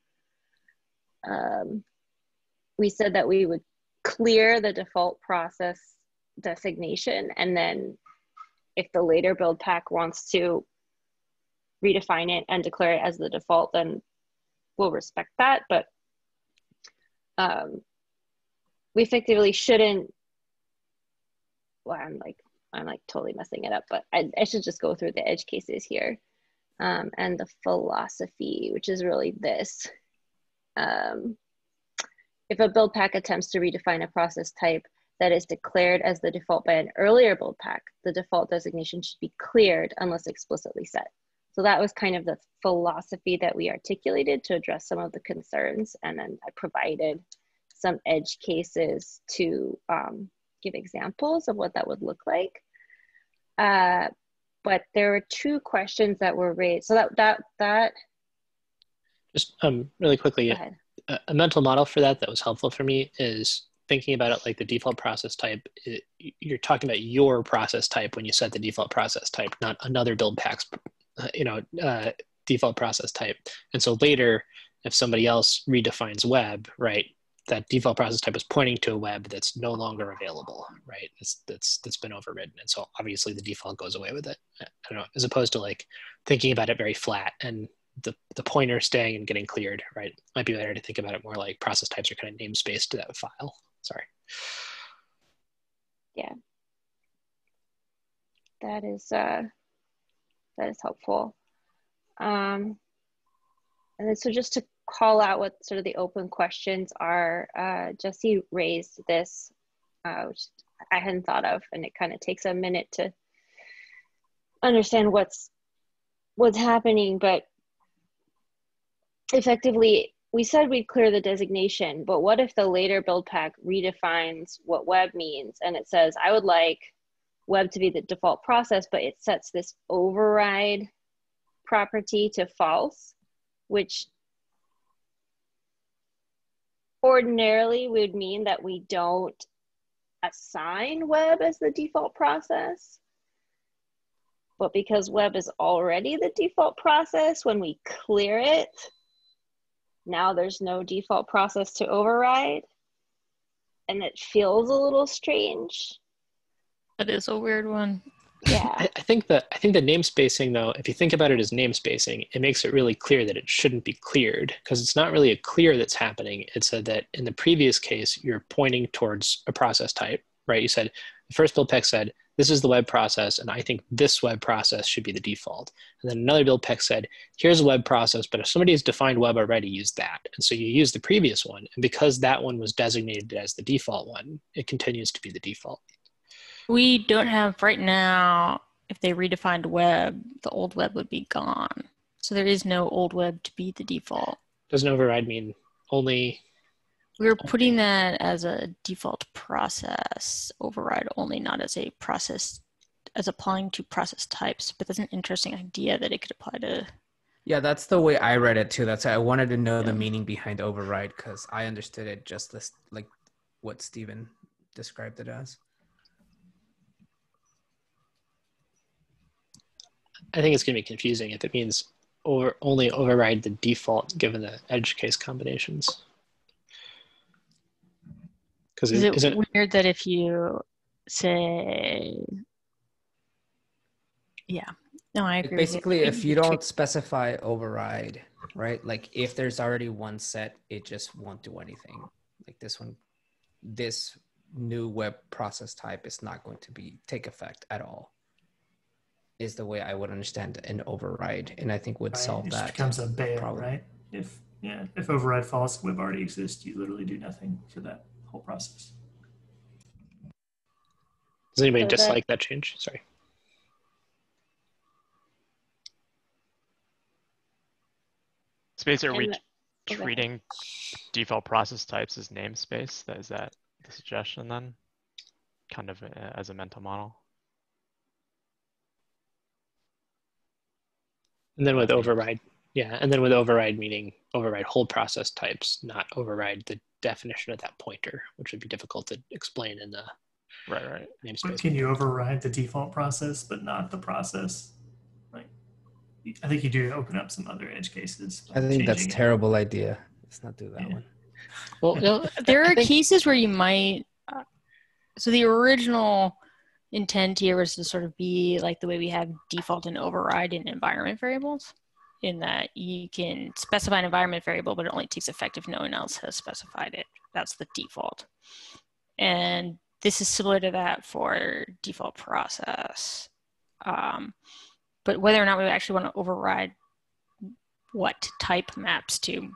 We said that we would clear the default process designation, and then if the later build pack wants to redefine it and declare it as the default, then we'll respect that. But we effectively shouldn't, well, I'm like totally messing it up, but I should just go through the edge cases here. And the philosophy, which is really this. If a build pack attempts to redefine a process type that is declared as the default by an earlier build pack, the default designation should be cleared unless explicitly set. So that was kind of the philosophy that we articulated to address some of the concerns. And then I provided some edge cases to give examples of what that would look like. But there were two questions that were raised. So that just really quickly, a mental model for that was helpful for me is thinking about it like the default process type. You're talking about your process type when you set the default process type, not another build pack's default process type. And so later, if somebody else redefines web, right, that default process type is pointing to a web that's no longer available, right? That's been overridden. And so obviously the default goes away with it. I don't know, as opposed to like thinking about it very flat and the pointer staying and getting cleared, right? Might be better to think about it more like process types are kind of namespace to that file. Sorry. Yeah. That is helpful. And then so just to call out what sort of the open questions are, Jesse raised this, which I hadn't thought of, and it kind of takes a minute to understand what's happening, but effectively, we said we'd clear the designation, but what if the later build pack redefines what web means and it says, I would like web to be the default process, but it sets this override property to false, which ordinarily would mean that we don't assign web as the default process. But because web is already the default process, when we clear it, now there's no default process to override. And it feels a little strange. That is a weird one. Yeah. I think the namespacing, though, if you think about it as namespacing, it makes it really clear that it shouldn't be cleared, because it's not really a clear that's happening. It's that in the previous case, you're pointing towards a process type, right? You said, the first build pack said, this is the web process, and I think this web process should be the default. And then another build pack said, here's a web process, but if somebody has defined web already, use that. And so you use the previous one, and because that one was designated as the default one, it continues to be the default. We don't have right now, if they redefined web, the old web would be gone. So there is no old web to be the default. Doesn't override mean only? We're putting that as a default process override only, not as a process, as applying to process types. But that's an interesting idea that it could apply to. Yeah, that's the way I read it too. That's I wanted to know the meaning behind override, because I understood it just like what Stephen described it as. I think it's going to be confusing if it means only override the default given the edge case combinations. Because Is it isn't weird that if you say, yeah, no, I agree. Basically, if you don't specify override, right? Like if there's already one set, it just won't do anything. Like this one, this new web process type is not going to take effect at all, is the way I would understand an override, and I think would solve It that. just becomes a bail, problem. right? If override false, web already exists, you literally do nothing for that whole process. Does anybody So dislike that change? Sorry. Space, are we And- okay. treating default process types as namespace? Is that the suggestion then? Kind of as a mental model? And then with override, yeah, and then with override meaning override whole process types, not override the definition of that pointer, which would be difficult to explain in the Right. namespace. But can you override the default process, but not the process? Like, I think you do open up some other edge cases. I think that's a changing it. terrible idea. Let's not do that Yeah. one. Well, no, There I are think- cases where you might. So the original intent here was to sort of be like the way we have default and override in environment variables, in that you can specify an environment variable, but it only takes effect if no one else has specified it. That's the default. And this is similar to that for default process. But whether or not we actually want to override what type maps to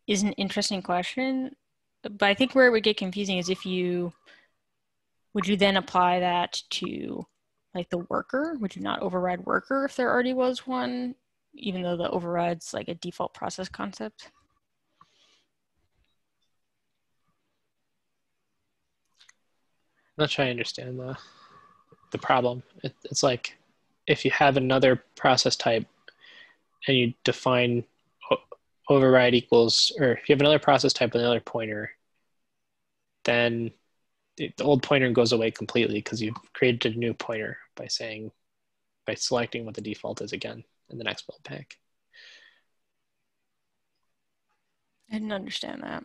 is an interesting question. But I think where it would get confusing is would you then apply that to like the worker? Would you not override worker if there already was one, even though the override's like a default process concept? I'm not sure I understand the problem. It's like if you have another process type and you define override equals, or if you have another process type with another pointer, then the old pointer goes away completely because you've created a new pointer by selecting what the default is again in the next build pack. I didn't understand that.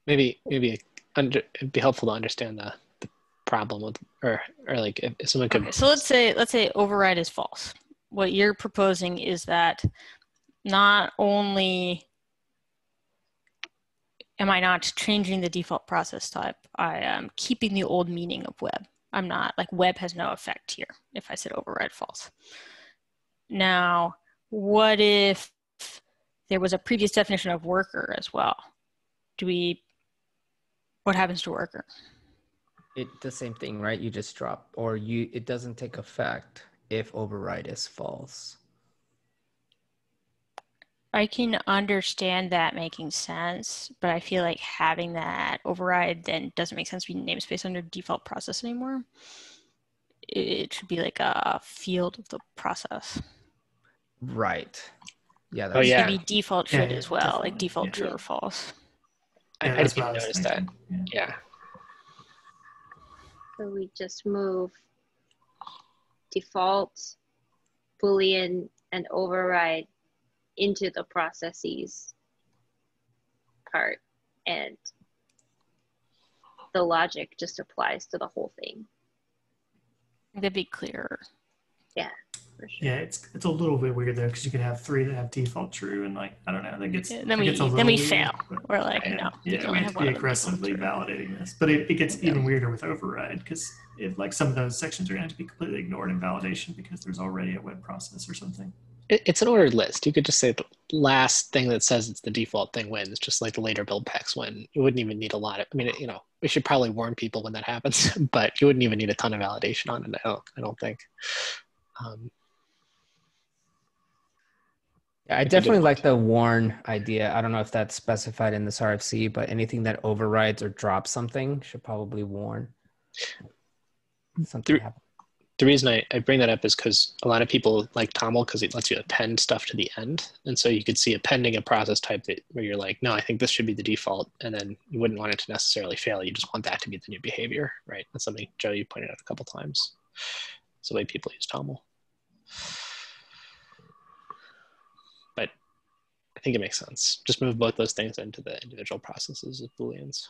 maybe it'd be helpful to understand the problem with, or like if someone could. Okay, so let's say override is false. What you're proposing is that not only am I not changing the default process type, I am keeping the old meaning of web. I'm not, like web has no effect here if I said override false. Now, what if there was a previous definition of worker as well? What happens to worker? The same thing, right? You just drop, or it doesn't take effect if override is false. I can understand that making sense, but I feel like having that override then doesn't make sense being namespace under default process anymore. It should be like a field of the process. Right. Yeah. Oh, yeah. Maybe default should as well, definitely. like default Yeah. true or false. I that's didn't what even was notice that. thinking. Yeah. So we just move default, Boolean, and override into the processes part, and the logic just applies to the whole thing. That'd be clearer. Yeah, for sure. Yeah, it's a little bit weird though, because you could have 3 that have default true, and like I don't know, that gets Then it gets a little we weird, fail. but- We're like, no, you can Yeah, only we have have to one be of them aggressively default true. validating this, but it gets even weirder with override, because if like some of those sections are going to have to be completely ignored in validation because there's already a web process or something. It's an ordered list. You could just say the last thing that says it's the default thing wins, just like the later build packs win. You wouldn't even need a lot of, I mean, we should probably warn people when that happens, but you wouldn't even need a ton of validation on it, I don't think. Yeah, I definitely like the warn idea. I don't know if that's specified in this RFC, but anything that overrides or drops something should probably warn. Something happened. the reason I bring that up is because a lot of people like TOML because it lets you append stuff to the end. And so you could see appending a process type where you're like, no, I think this should be the default. And then you wouldn't want it to necessarily fail. You just want that to be the new behavior, right? That's something, Joe, you pointed out a couple times. It's the way people use TOML. But I think it makes sense. Just move both those things into the individual processes of Booleans.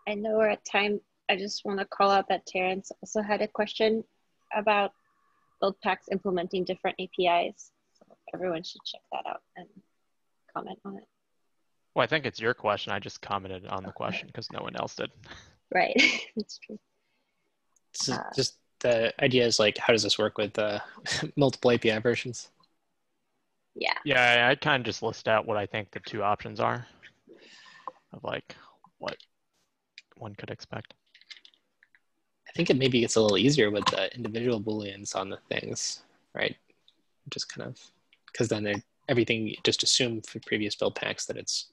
I know we're at time. I just want to call out that Terrence also had a question about Buildpacks implementing different APIs. So everyone should check that out and comment on it. Well, I think it's your question. I just commented on the question because no one else did. Right, that's true. So just the idea is like, how does this work with multiple API versions? Yeah. Yeah, I kind of just list out what I think the two options are of like what one could expect. I think it maybe gets a little easier with the individual Booleans on the things, right? Just kind of, because then everything, just assume for previous build packs that it's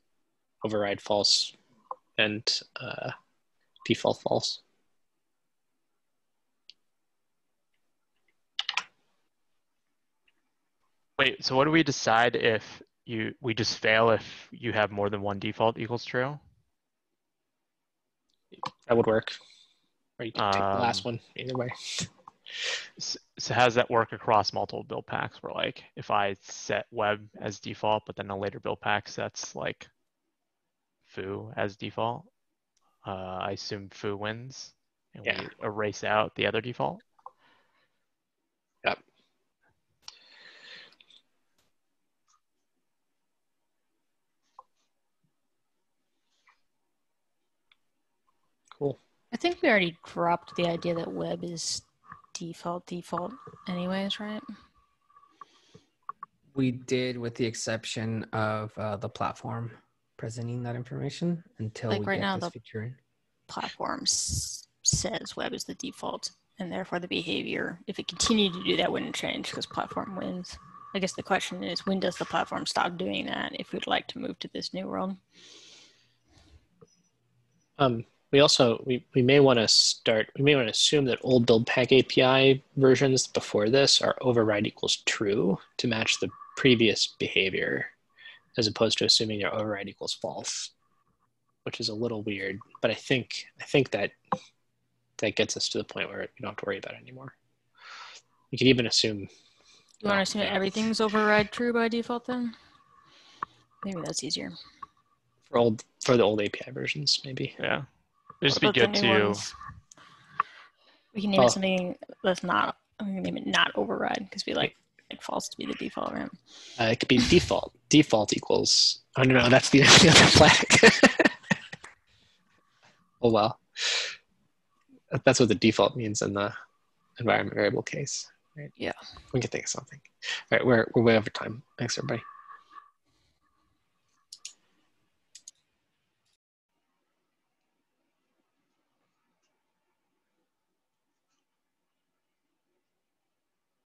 override false and default false. Wait, so what do we decide if we just fail if you have more than one default equals true? That would work. Or you can take the last one, either way. So how does that work across multiple build packs? Where like, if I set web as default, but then a later build pack sets like foo as default, I assume foo wins, and we erase out the other default? Yep. Cool. I think we already dropped the idea that web is default anyways, right? We did, with the exception of the platform presenting that information until Like we right get now, this the feature in. Platform says web is the default, and therefore the behavior, if it continued to do that, wouldn't change because platform wins. I guess the question is, when does the platform stop doing that if we'd like to move to this new world? We may want to assume that old build pack API versions before this are override equals true to match the previous behavior, as opposed to assuming your override equals false, which is a little weird. But I think that gets us to the point where we don't have to worry about it anymore. You could even assume. You want to assume that everything's override true by default then? Maybe that's easier. For the old API versions, maybe. Yeah. It'd just be good to. We can name it something that's not. I'm gonna name it not override because we like false to be the default, right? It could be default. Default equals. Oh no, that's the other flag. Oh well. That's what the default means in the environment variable case. Right? Yeah. We can think of something. All right, we're way over time. Thanks, everybody.